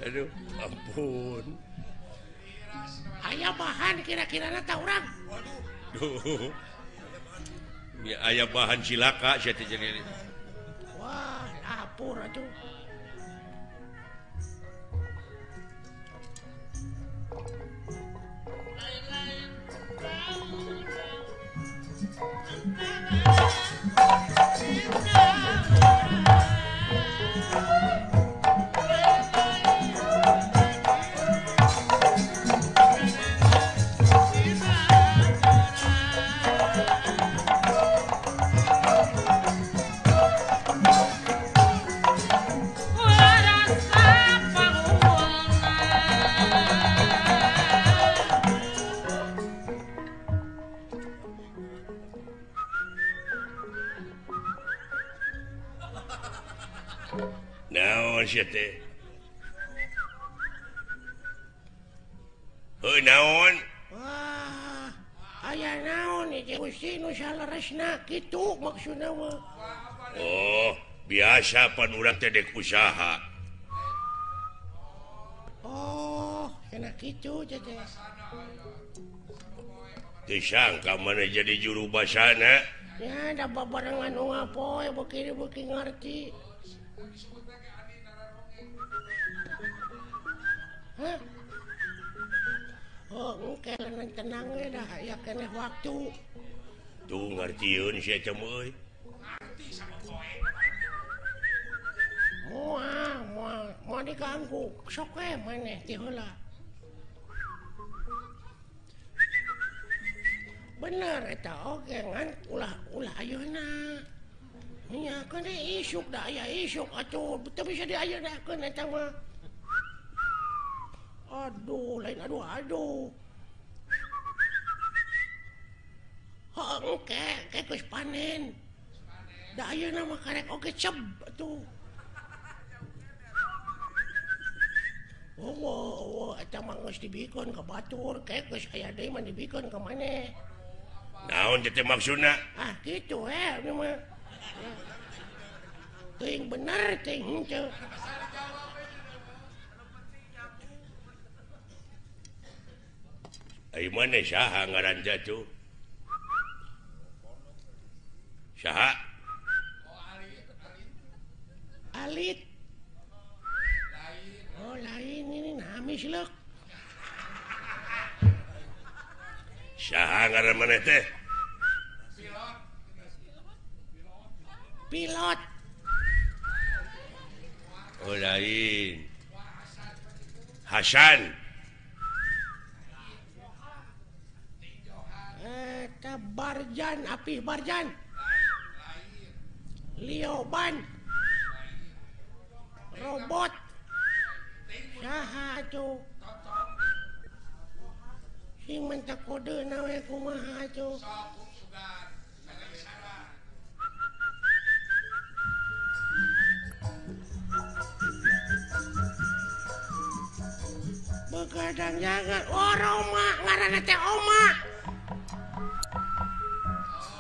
Aduh, ampun. Aya bahan kira-kira tahu orang. Duh. Ya, aya bahan cilaka saya jadi. Wah, lapor atuh. Naon sia teh? Heuh naon? Wah, aya naon ieu Gusti nu salaresna kitu maksudna mah. Oh, biasa pan urang teh dek usaha. Oh, kena kitu teh. Teu sangka mana jadi juru basana. Ya, da babarengan nu ngapoe beuki ngarti. Hah? Oh, engke tenang we dah aya keneh waktu. Tuh ngartieun sia cem euy. Moal diganggu. Sok we maneh ti heula. Bener eta oge ngan ulah ayeuna. Nya kan isuk da aya isuk atuh teu bisa diayeuna eta mah. Aduh, lain aduh. Engke geus panen. Da ayeuna mah karek oge ceb atuh. Oh, eta mah geus dibikeun ka batur, geus aya deui mah dibikeun ka maneh. Naon teh maksudna? Ah, kitu we mah. Teuing bener teuing henteu. Ai maneh saha ngaranna tuh? Saha? Alit. Oh, lain ini namis leuk. Saha ngaran maneh teh? Pilot. Oh lain. Hasan. Eta Barjan, Apih Barjan. Lioban. Robot. Saha tuh? Sing mentak kodena we kumaha tuh? Begadang jangan. Oh, Roma, ngaranna teh Oma.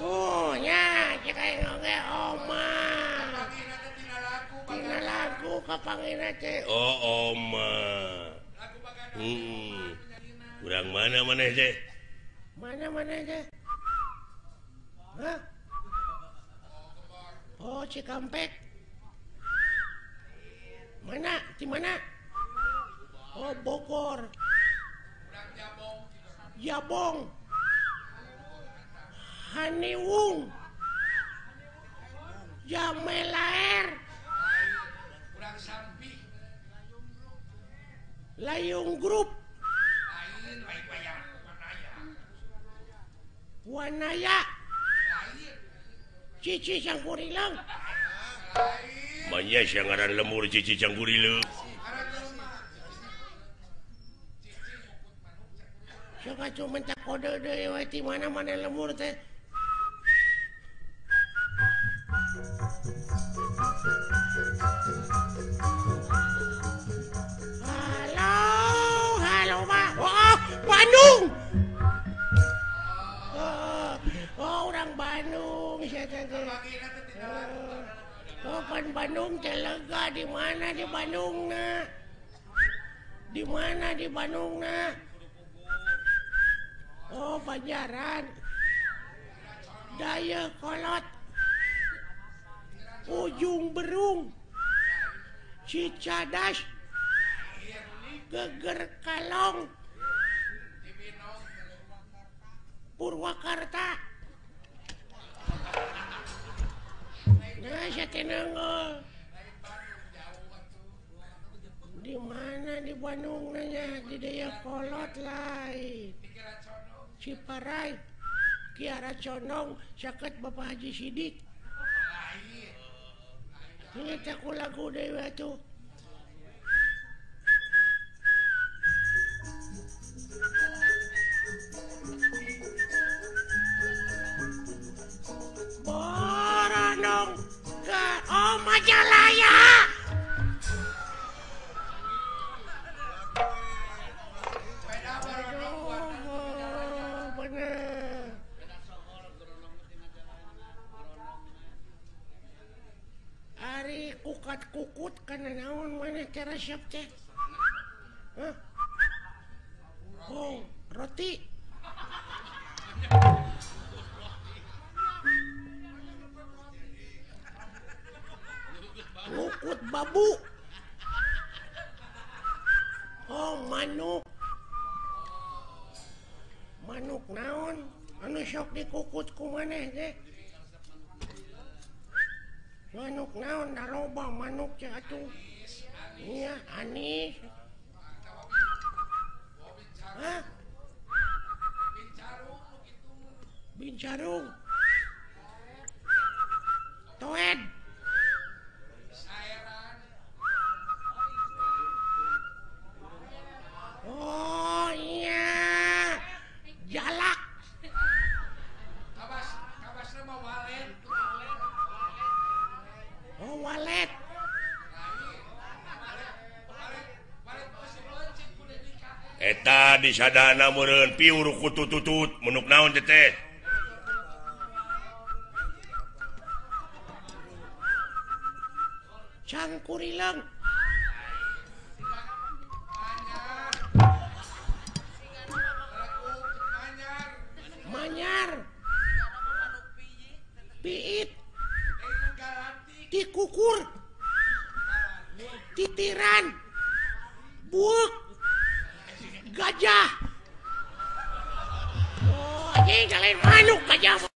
Oh, nya, cek aing oge Oma. Tina lagu kapangina teh. Oh, Oma. Urang mana maneh teh? Mana teh? Hah? Oh, Cikampek. Mana? Di mana? Oh, Bogor. Jabong. Haniwung. Jamelaer. Layung Grup. Wanaya. Cici Cangkurileung. Manya sia ngaran lemur Cici Cangkurileung. Sok atuh mentak kode deui we ti mana-mana lemur teh. Halo, Pak. Oh, Bandung. Oh, orang Bandung sia teh. Oh, pan Bandung telega di mana di Bandung nah di mana di Bandung nah oh Banjaran Daya Kolot Ujung Berung Cicadas Geger Kalong Purwakarta nah Jatinangor di mana di Bandung nanya di Daya Kolot lain Ciparai Kiara Condong sakit Bapak Haji Sidik ini aku lagu dewa tuh Borondong ke Majalaya Ari kukat kukut karena naon mana cara siap teh oh roti Lukut babu oh manuk naon anu sok dikukut ku maneh teh manuk naon daroba manuk cek atuh iya anis hah bincarung toed oh iya jalak oh walet eta di sadana meureun piur kutu tutut munuk naon teh cangkurilang manyar piit tikukur titiran buuk gajah oh anjing kalian manuk gajah